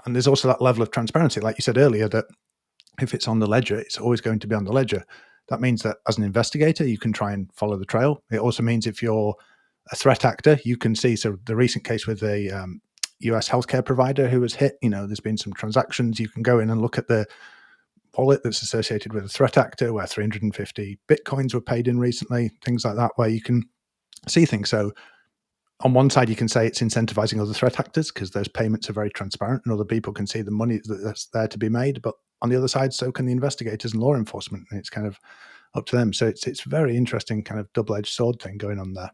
And there's also that level of transparency, like you said earlier, that if it's on the ledger, it's always going to be on the ledger. That means that as an investigator, you can try and follow the trail. It also means if you're a threat actor, you can see. So the recent case with a US healthcare provider who was hit, there's been some transactions. You can go in and look at the wallet that's associated with a threat actor where 350 Bitcoins were paid in recently, things like that, where you can see things. So on one side, you can say it's incentivizing other threat actors because those payments are very transparent and other people can see the money that's there to be made. But on the other side, so can the investigators and law enforcement. And it's kind of up to them. So it's very interesting kind of double-edged sword thing going on there.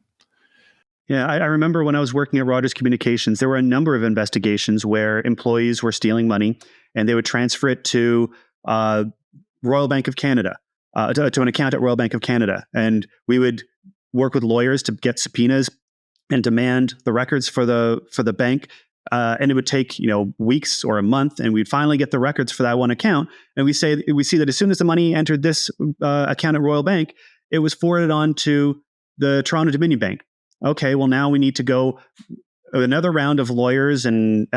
Yeah, I remember when I was working at Rogers Communications, there were a number of investigations where employees were stealing money and they would transfer it to Royal Bank of Canada, to an account at Royal Bank of Canada. And we would work with lawyers to get subpoenas and demand the records for the bank. And it would take weeks or a month, and we'd finally get the records for that one account. And we see that as soon as the money entered this account at Royal Bank, it was forwarded on to the Toronto Dominion Bank. Okay, well now we need to go another round of lawyers and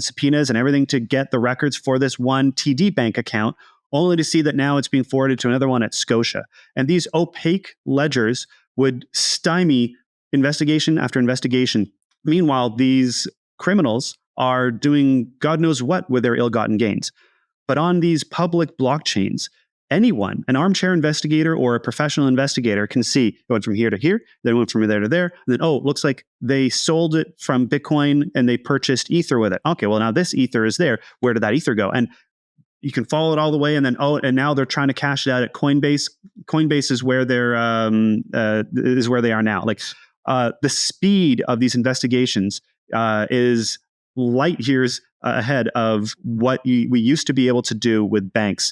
subpoenas and everything to get the records for this one TD Bank account, only to see that now it's being forwarded to another one at Scotia. And these opaque ledgers would stymie investigation after investigation. Meanwhile, these criminals are doing God knows what with their ill-gotten gains. But on these public blockchains, anyone, an armchair investigator or a professional investigator, can see it went from here to here, then it went from there to there, and then, it looks like they sold it from Bitcoin and they purchased Ether with it. Okay, well, now this Ether is there. Where did that Ether go? And you can follow it all the way, and then and now they're trying to cash it out at Coinbase. Coinbase is where is where they are now. Like the speed of these investigations is light years ahead of what we used to be able to do with banks.